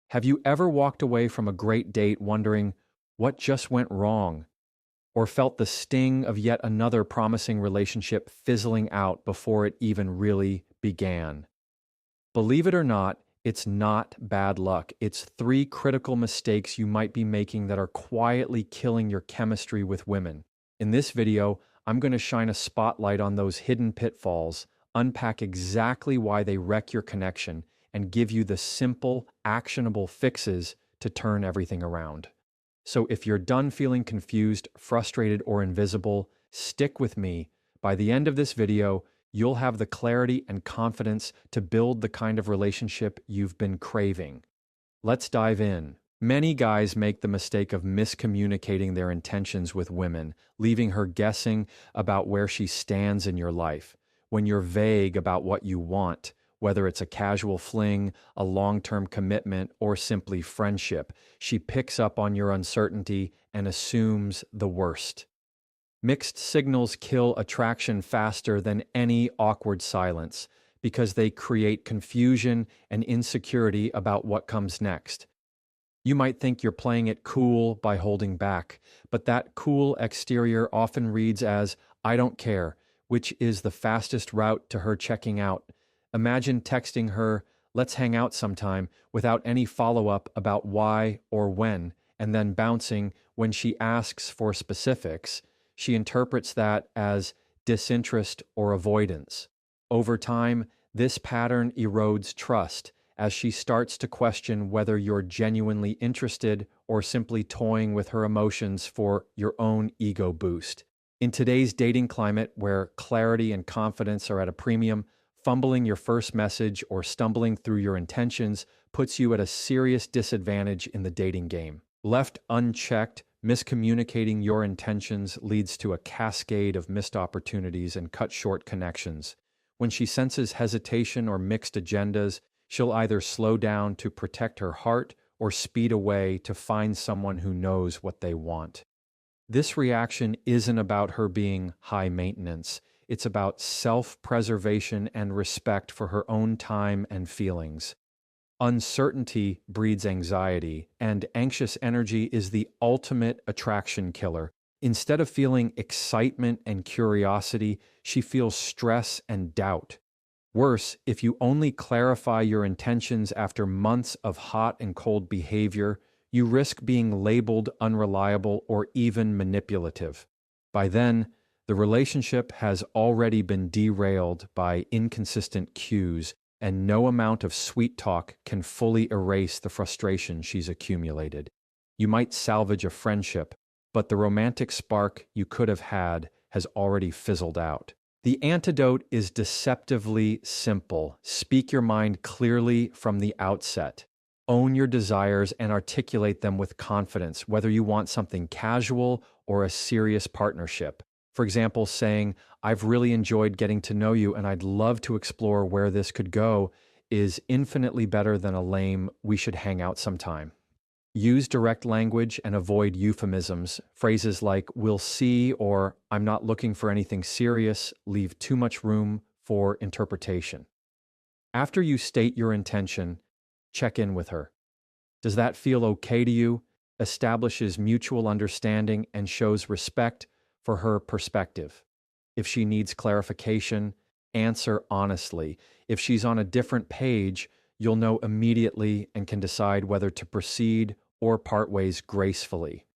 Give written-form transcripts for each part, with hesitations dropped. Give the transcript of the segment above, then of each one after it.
Have you ever walked away from a great date wondering what just went wrong, or felt the sting of yet another promising relationship fizzling out before it even really began? Believe it or not, it's not bad luck. It's three critical mistakes you might be making that are quietly killing your chemistry with women. In this video, I'm going to shine a spotlight on those hidden pitfalls, unpack exactly why they wreck your connection, and give you the simple, actionable fixes to turn everything around. So if you're done feeling confused, frustrated, or invisible, stick with me. By the end of this video, you'll have the clarity and confidence to build the kind of relationship you've been craving. Let's dive in. Many guys make the mistake of miscommunicating their intentions with women, leaving her guessing about where she stands in your life. When you're vague about what you want, whether it's a casual fling, a long-term commitment, or simply friendship, she picks up on your uncertainty and assumes the worst. Mixed signals kill attraction faster than any awkward silence because they create confusion and insecurity about what comes next. You might think you're playing it cool by holding back, but that cool exterior often reads as, "I don't care," which is the fastest route to her checking out. Imagine texting her, "Let's hang out sometime," without any follow-up about why or when, and then bouncing when she asks for specifics. She interprets that as disinterest or avoidance. Over time, this pattern erodes trust as she starts to question whether you're genuinely interested or simply toying with her emotions for your own ego boost. In today's dating climate where clarity and confidence are at a premium, fumbling your first message or stumbling through your intentions puts you at a serious disadvantage in the dating game. Left unchecked, miscommunicating your intentions leads to a cascade of missed opportunities and cut short connections. When she senses hesitation or mixed agendas, she'll either slow down to protect her heart or speed away to find someone who knows what they want. This reaction isn't about her being high maintenance. It's about self-preservation and respect for her own time and feelings. Uncertainty breeds anxiety, and anxious energy is the ultimate attraction killer. Instead of feeling excitement and curiosity, she feels stress and doubt. Worse, if you only clarify your intentions after months of hot and cold behavior, you risk being labeled unreliable or even manipulative. By then, the relationship has already been derailed by inconsistent cues, and no amount of sweet talk can fully erase the frustration she's accumulated. You might salvage a friendship, but the romantic spark you could have had has already fizzled out. The antidote is deceptively simple. Speak your mind clearly from the outset. Own your desires and articulate them with confidence, whether you want something casual or a serious partnership. For example, saying, "I've really enjoyed getting to know you and I'd love to explore where this could go," is infinitely better than a lame, "we should hang out sometime." Use direct language and avoid euphemisms. Phrases like "we'll see" or "I'm not looking for anything serious" leave too much room for interpretation. After you state your intention, check in with her. Does that feel okay to you? Establishes mutual understanding and shows respect for her perspective. If she needs clarification, answer honestly. If she's on a different page, you'll know immediately and can decide whether to proceed or part ways gracefully.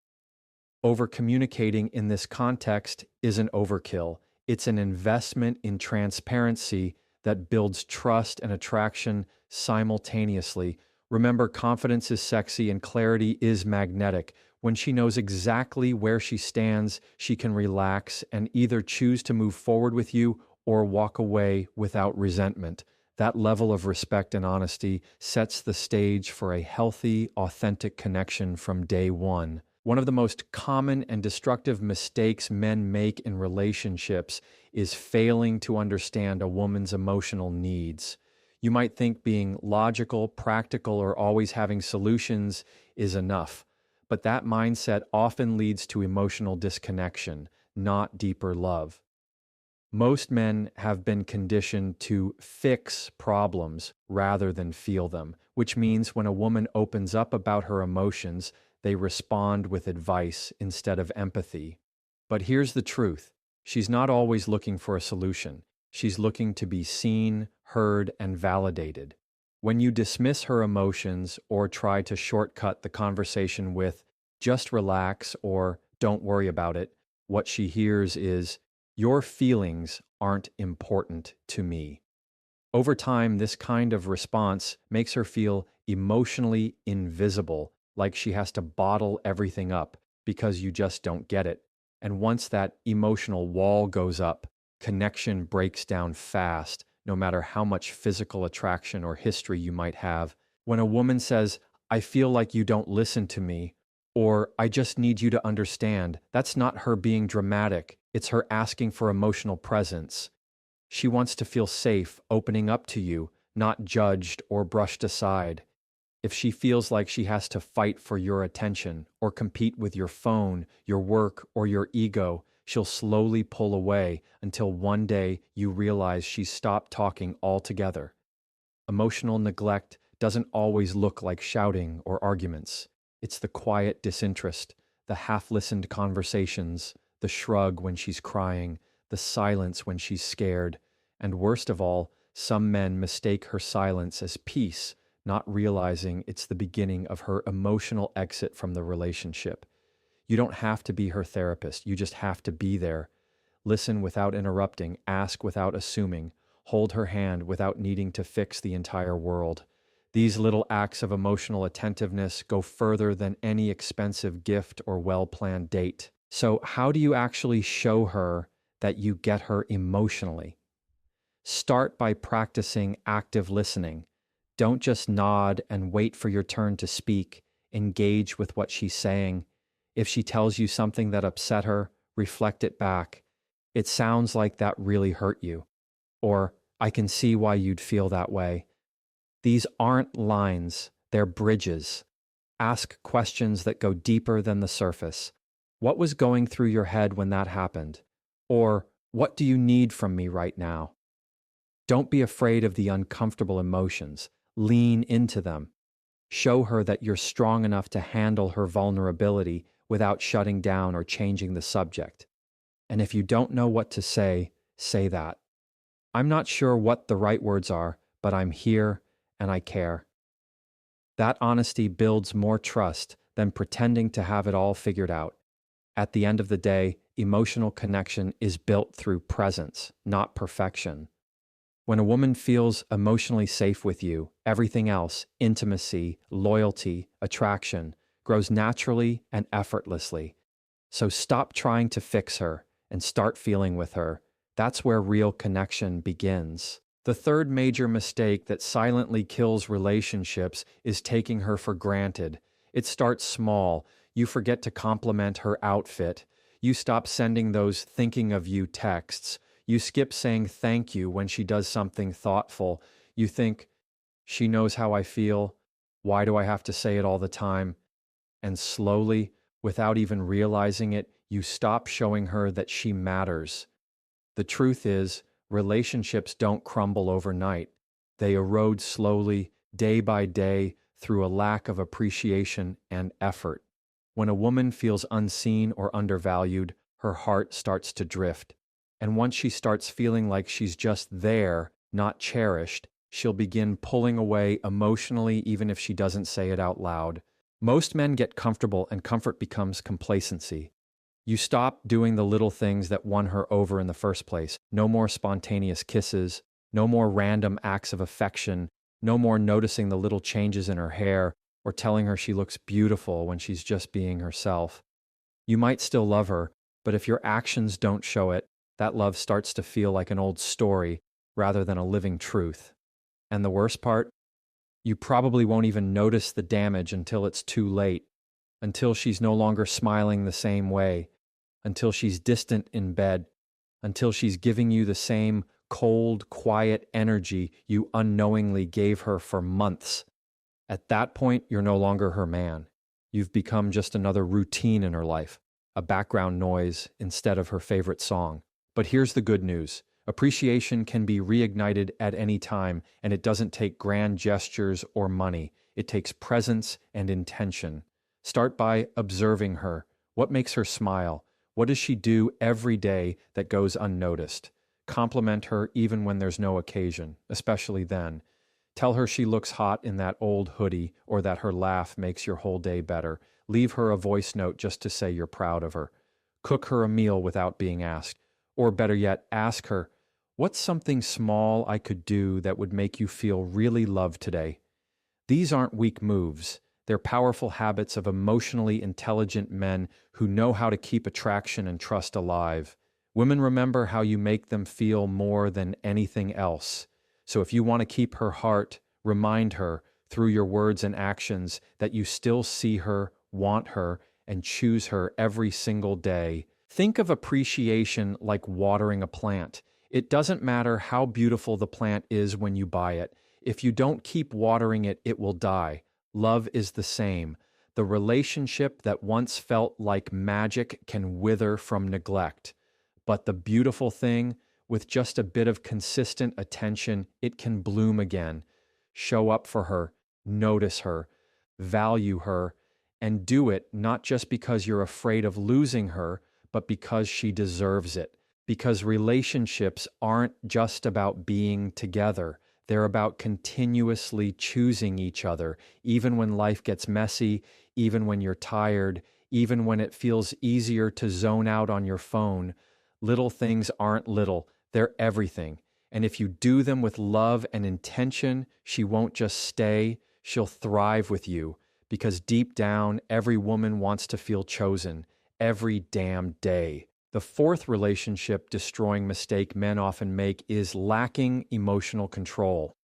Over-communicating in this context isn't overkill. It's an investment in transparency that builds trust and attraction simultaneously. Remember, confidence is sexy and clarity is magnetic. When she knows exactly where she stands, she can relax and either choose to move forward with you or walk away without resentment. That level of respect and honesty sets the stage for a healthy, authentic connection from day one. One of the most common and destructive mistakes men make in relationships is failing to understand a woman's emotional needs. You might think being logical, practical, or always having solutions is enough, but that mindset often leads to emotional disconnection, not deeper love. Most men have been conditioned to fix problems rather than feel them, which means when a woman opens up about her emotions, they respond with advice instead of empathy. But here's the truth: she's not always looking for a solution. She's looking to be seen, heard, and validated. When you dismiss her emotions or try to shortcut the conversation with, just relax or don't worry about it, what she hears is, your feelings aren't important to me. Over time, this kind of response makes her feel emotionally invisible, like she has to bottle everything up because you just don't get it. And once that emotional wall goes up, connection breaks down fast, no matter how much physical attraction or history you might have. When a woman says, I feel like you don't listen to me, or I just need you to understand, that's not her being dramatic. It's her asking for emotional presence. She wants to feel safe opening up to you, not judged or brushed aside. If she feels like she has to fight for your attention or compete with your phone, your work, or your ego, she'll slowly pull away until one day you realize she's stopped talking altogether. Emotional neglect doesn't always look like shouting or arguments. It's the quiet disinterest, the half-listened conversations, the shrug when she's crying, the silence when she's scared, and worst of all, some men mistake her silence as peace, not realizing it's the beginning of her emotional exit from the relationship. You don't have to be her therapist, you just have to be there. Listen without interrupting, ask without assuming, hold her hand without needing to fix the entire world. These little acts of emotional attentiveness go further than any expensive gift or well-planned date. So, how do you actually show her that you get her emotionally? Start by practicing active listening. Don't just nod and wait for your turn to speak. Engage with what she's saying. If she tells you something that upset her, reflect it back. It sounds like that really hurt you. Or, I can see why you'd feel that way. These aren't lines, they're bridges. Ask questions that go deeper than the surface. What was going through your head when that happened? Or, what do you need from me right now? Don't be afraid of the uncomfortable emotions. Lean into them. Show her that you're strong enough to handle her vulnerability without shutting down or changing the subject. And if you don't know what to say that. I'm not sure what the right words are, but I'm here and I care. That honesty builds more trust than pretending to have it all figured out. At the end of the day, emotional connection is built through presence, not perfection. When a woman feels emotionally safe with you, everything else, intimacy, loyalty, attraction, grows naturally and effortlessly. So stop trying to fix her and start feeling with her. That's where real connection begins. The third major mistake that silently kills relationships is taking her for granted. It starts small. You forget to compliment her outfit. You stop sending those thinking of you texts. You skip saying thank you when she does something thoughtful. You think, she knows how I feel. Why do I have to say it all the time? And slowly, without even realizing it, you stop showing her that she matters. The truth is, relationships don't crumble overnight. They erode slowly, day by day, through a lack of appreciation and effort. When a woman feels unseen or undervalued, her heart starts to drift. And once she starts feeling like she's just there, not cherished, she'll begin pulling away emotionally even if she doesn't say it out loud. Most men get comfortable and comfort becomes complacency. You stop doing the little things that won her over in the first place. No more spontaneous kisses, no more random acts of affection, no more noticing the little changes in her hair or telling her she looks beautiful when she's just being herself. You might still love her, but if your actions don't show it, that love starts to feel like an old story rather than a living truth. And the worst part? You probably won't even notice the damage until it's too late, until she's no longer smiling the same way, until she's distant in bed, until she's giving you the same cold, quiet energy you unknowingly gave her for months. At that point, you're no longer her man. You've become just another routine in her life, a background noise instead of her favorite song. But here's the good news. Appreciation can be reignited at any time, and it doesn't take grand gestures or money. It takes presence and intention. Start by observing her. What makes her smile? What does she do every day that goes unnoticed? Compliment her even when there's no occasion, especially then. Tell her she looks hot in that old hoodie or that her laugh makes your whole day better. Leave her a voice note just to say you're proud of her. Cook her a meal without being asked. Or better yet, ask her, what's something small I could do that would make you feel really loved today? These aren't weak moves. They're powerful habits of emotionally intelligent men who know how to keep attraction and trust alive. Women remember how you make them feel more than anything else. So if you want to keep her heart, remind her through your words and actions that you still see her, want her, and choose her every single day. Think of appreciation like watering a plant. It doesn't matter how beautiful the plant is when you buy it. If you don't keep watering it, it will die. Love is the same. The relationship that once felt like magic can wither from neglect. But the beautiful thing, with just a bit of consistent attention, it can bloom again. Show up for her, notice her, value her, and do it not just because you're afraid of losing her, but because she deserves it. Because relationships aren't just about being together. They're about continuously choosing each other, even when life gets messy, even when you're tired, even when it feels easier to zone out on your phone. Little things aren't little, they're everything. And if you do them with love and intention, she won't just stay, she'll thrive with you. Because deep down, every woman wants to feel chosen, every damn day. The fourth relationship destroying mistake men often make is lacking emotional control.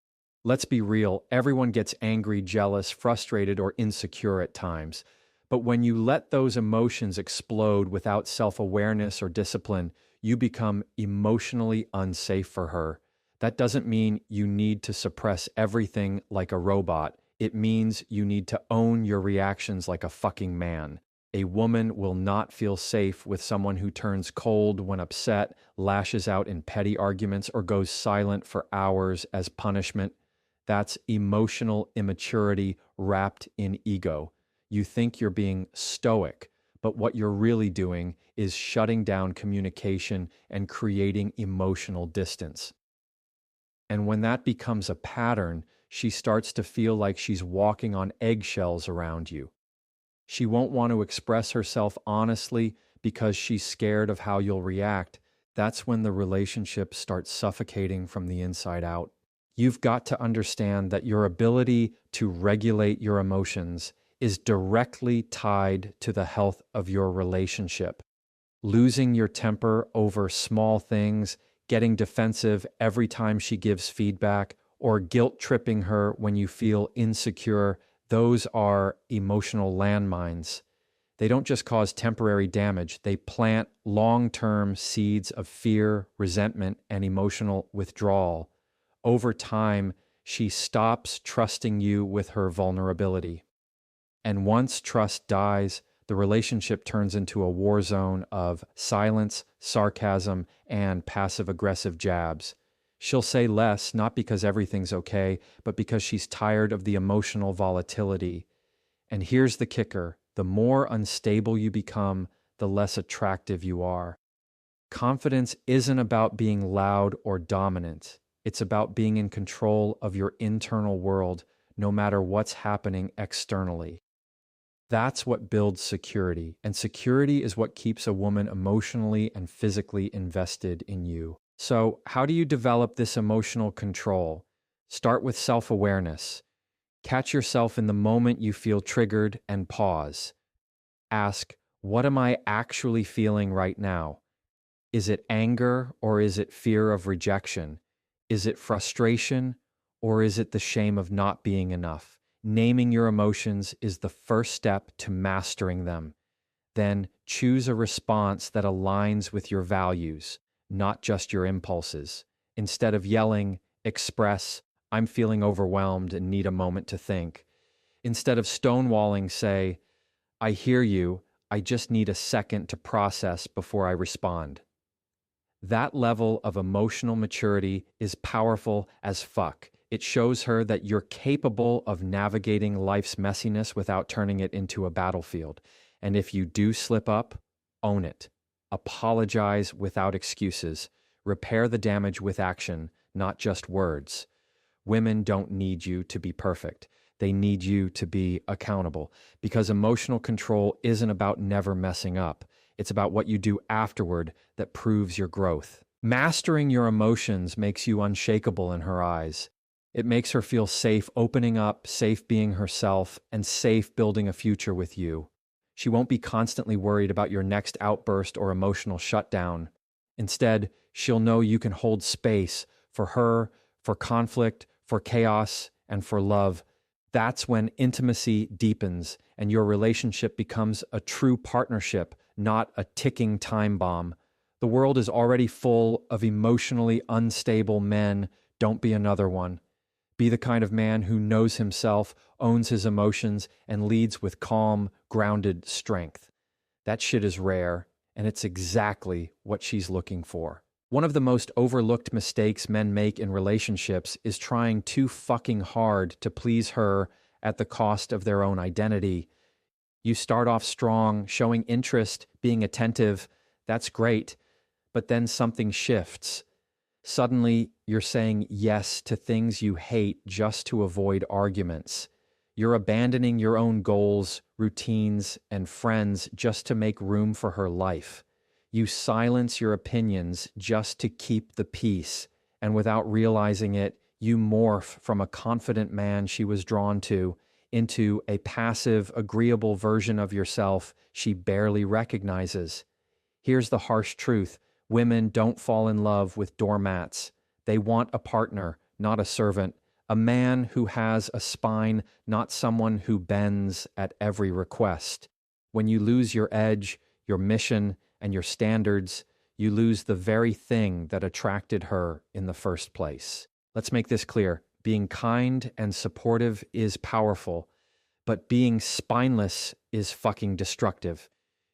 Let's be real, everyone gets angry, jealous, frustrated, or insecure at times. But when you let those emotions explode without self-awareness or discipline, you become emotionally unsafe for her. That doesn't mean you need to suppress everything like a robot. It means you need to own your reactions like a fucking man. A woman will not feel safe with someone who turns cold when upset, lashes out in petty arguments, or goes silent for hours as punishment. That's emotional immaturity wrapped in ego. You think you're being stoic, but what you're really doing is shutting down communication and creating emotional distance. And when that becomes a pattern, she starts to feel like she's walking on eggshells around you. She won't want to express herself honestly because she's scared of how you'll react. That's when the relationship starts suffocating from the inside out. You've got to understand that your ability to regulate your emotions is directly tied to the health of your relationship. Losing your temper over small things, getting defensive every time she gives feedback, or guilt tripping her when you feel insecure, those are emotional landmines. They don't just cause temporary damage, they plant long-term seeds of fear, resentment, and emotional withdrawal. Over time, she stops trusting you with her vulnerability. And once trust dies, the relationship turns into a war zone of silence, sarcasm, and passive-aggressive jabs. She'll say less, not because everything's okay, but because she's tired of the emotional volatility. And here's the kicker: the more unstable you become, the less attractive you are. Confidence isn't about being loud or dominant. It's about being in control of your internal world, no matter what's happening externally. That's what builds security, and security is what keeps a woman emotionally and physically invested in you. So, how do you develop this emotional control? Start with self-awareness. Catch yourself in the moment you feel triggered and pause. Ask, what am I actually feeling right now? Is it anger or is it fear of rejection? Is it frustration or is it the shame of not being enough? Naming your emotions is the first step to mastering them. Then choose a response that aligns with your values, not just your impulses. Instead of yelling, express, I'm feeling overwhelmed and need a moment to think. Instead of stonewalling, say, I hear you, I just need a second to process before I respond. That level of emotional maturity is powerful as fuck. It shows her that you're capable of navigating life's messiness without turning it into a battlefield. And if you do slip up, own it. Apologize without excuses. Repair the damage with action, not just words. Women don't need you to be perfect. They need you to be accountable because emotional control isn't about never messing up. It's about what you do afterward that proves your growth. Mastering your emotions makes you unshakable in her eyes. It makes her feel safe opening up, safe being herself, and safe building a future with you. She won't be constantly worried about your next outburst or emotional shutdown. Instead, she'll know you can hold space for her, for conflict, for chaos, and for love. That's when intimacy deepens and your relationship becomes a true partnership, not a ticking time bomb. The world is already full of emotionally unstable men. Don't be another one. Be the kind of man who knows himself, owns his emotions, and leads with calm, grounded strength. That shit is rare, and it's exactly what she's looking for. One of the most overlooked mistakes men make in relationships is trying too fucking hard to please her at the cost of their own identity. You start off strong, showing interest, being attentive. That's great. But then something shifts. Suddenly, you're saying yes to things you hate just to avoid arguments. You're abandoning your own goals, routines, and friends just to make room for her life. You silence your opinions just to keep the peace, and without realizing it, you morph from a confident man she was drawn to into a passive, agreeable version of yourself she barely recognizes. Here's the harsh truth. Women don't fall in love with doormats. They want a partner, not a servant. A man who has a spine, not someone who bends at every request. When you lose your edge, your mission, and your standards, you lose the very thing that attracted her in the first place. Let's make this clear. Being kind and supportive is powerful, but being spineless is fucking destructive.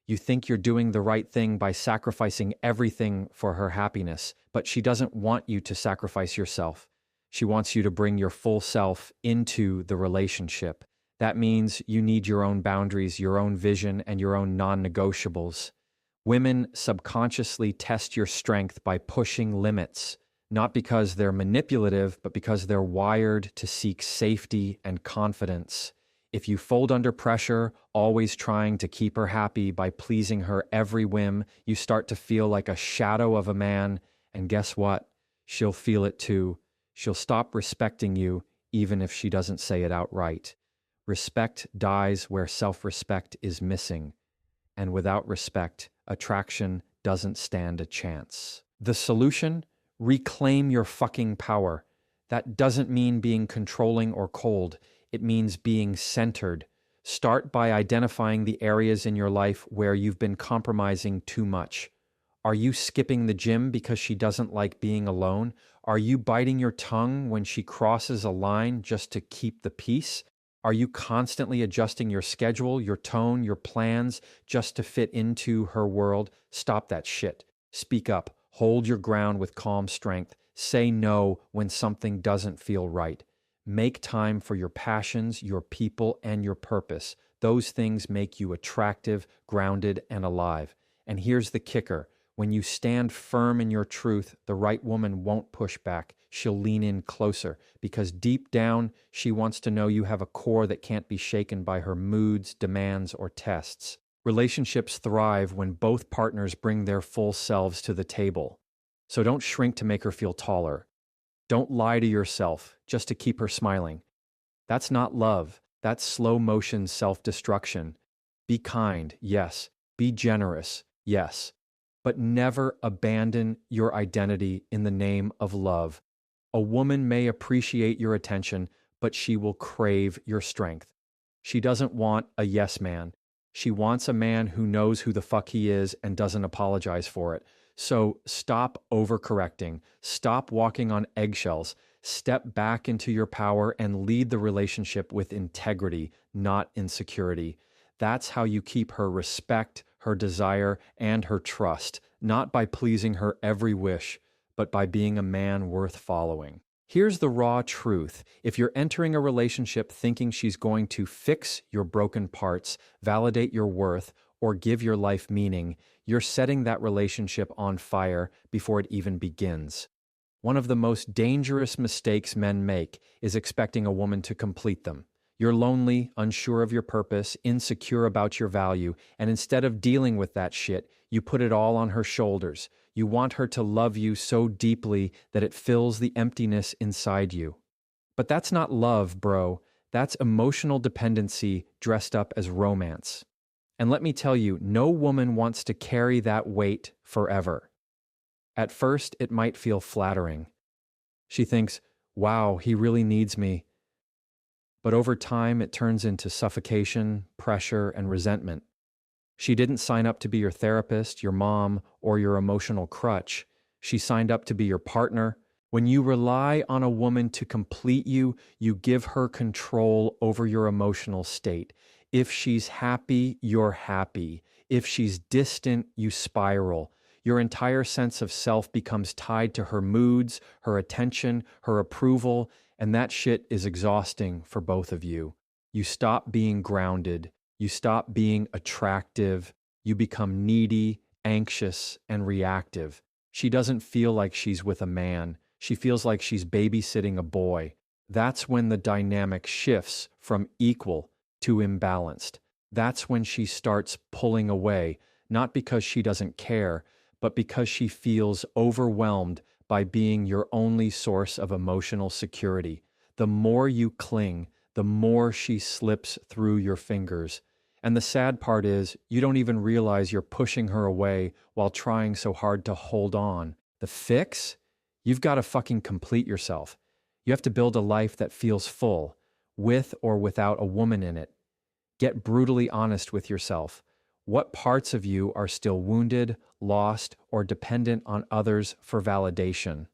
You think you're doing the right thing by sacrificing everything for her happiness, but she doesn't want you to sacrifice yourself. She wants you to bring your full self into the relationship. That means you need your own boundaries, your own vision, and your own non-negotiables. Women subconsciously test your strength by pushing limits, not because they're manipulative, but because they're wired to seek safety and confidence. If you fold under pressure, always trying to keep her happy by pleasing her every whim, you start to feel like a shadow of a man, and guess what? She'll feel it too. She'll stop respecting you, even if she doesn't say it outright. Respect dies where self-respect is missing, and without respect, attraction doesn't stand a chance. The solution? Reclaim your fucking power. That doesn't mean being controlling or cold. It means being centered. Start by identifying the areas in your life where you've been compromising too much. Are you skipping the gym because she doesn't like being alone? Are you biting your tongue when she crosses a line just to keep the peace? Are you constantly adjusting your schedule, your tone, your plans just to fit into her world? Stop that shit. Speak up. Hold your ground with calm strength. Say no when something doesn't feel right. Make time for your passions, your people, and your purpose. Those things make you attractive, grounded, and alive. And here's the kicker. When you stand firm in your truth, the right woman won't push back. She'll lean in closer because deep down, she wants to know you have a core that can't be shaken by her moods, demands, or tests. Relationships thrive when both partners bring their full selves to the table. So don't shrink to make her feel taller. Don't lie to yourself just to keep her smiling. That's not love. That's slow motion self-destruction. Be kind, yes. Be generous, yes. But never abandon your identity in the name of love. A woman may appreciate your attention, but she will crave your strength. She doesn't want a yes man. She wants a man who knows who the fuck he is and doesn't apologize for it. So stop overcorrecting. Stop walking on eggshells. Step back into your power and lead the relationship with integrity, not insecurity. That's how you keep her respect, her desire, and her trust, not by pleasing her every wish, but by being a man worth following. Here's the raw truth. If you're entering a relationship thinking she's going to fix your broken parts, validate your worth, or give your life meaning, you're setting that relationship on fire before it even begins. One of the most dangerous mistakes men make is expecting a woman to complete them. You're lonely, unsure of your purpose, insecure about your value, and instead of dealing with that shit, you put it all on her shoulders. You want her to love you so deeply that it fills the emptiness inside you. But that's not love, bro. That's emotional dependency dressed up as romance. And let me tell you, no woman wants to carry that weight forever. At first, it might feel flattering. She thinks, wow, he really needs me. But over time, it turns into suffocation, pressure, and resentment. She didn't sign up to be your therapist, your mom, or your emotional crutch. She signed up to be your partner. When you rely on a woman to complete you, you give her control over your emotional state. If she's happy, you're happy. If she's distant, you spiral. Your entire sense of self becomes tied to her moods, her attention, her approval, and that shit is exhausting for both of you. You stop being grounded. You stop being attractive. You become needy, anxious, and reactive. She doesn't feel like she's with a man. She feels like she's babysitting a boy. That's when the dynamic shifts from equal to imbalanced. That's when she starts pulling away, not because she doesn't care, but because she feels overwhelmed by being your only source of emotional security. The more you cling, the more she slips through your fingers. And the sad part is, you don't even realize you're pushing her away while trying so hard to hold on. The fix? You've got to fucking complete yourself. You have to build a life that feels full, with or without a woman in it. Get brutally honest with yourself. What parts of you are still wounded, lost, or dependent on others for validation?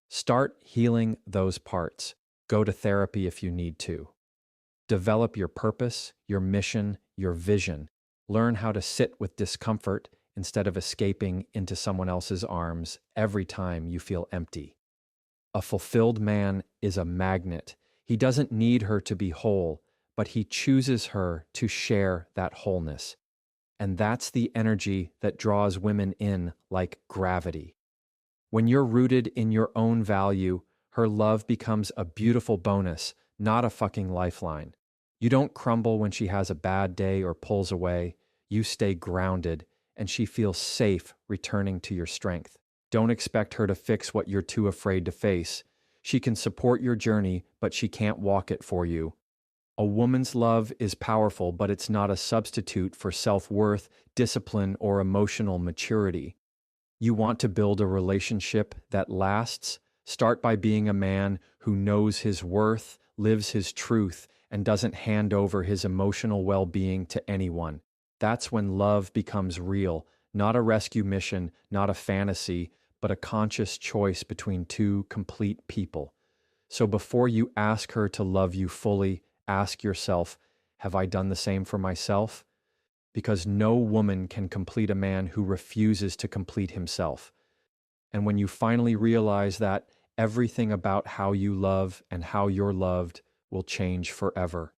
Start healing those parts. Go to therapy if you need to. Develop your purpose, your mission, your vision. Learn how to sit with discomfort instead of escaping into someone else's arms every time you feel empty. A fulfilled man is a magnet. He doesn't need her to be whole, but he chooses her to share that wholeness. And that's the energy that draws women in like gravity. When you're rooted in your own value, her love becomes a beautiful bonus, not a fucking lifeline. You don't crumble when she has a bad day or pulls away. You stay grounded, and she feels safe returning to your strength. Don't expect her to fix what you're too afraid to face. She can support your journey, but she can't walk it for you. A woman's love is powerful, but it's not a substitute for self-worth, discipline, or emotional maturity. You want to build a relationship that lasts? Start by being a man who knows his worth, lives his truth, and doesn't hand over his emotional well-being to anyone. That's when love becomes real, not a rescue mission, not a fantasy, but a conscious choice between two complete people. So before you ask her to love you fully, ask yourself, have I done the same for myself? Because no woman can complete a man who refuses to complete himself. And when you finally realize that, everything about how you love and how you're loved will change forever.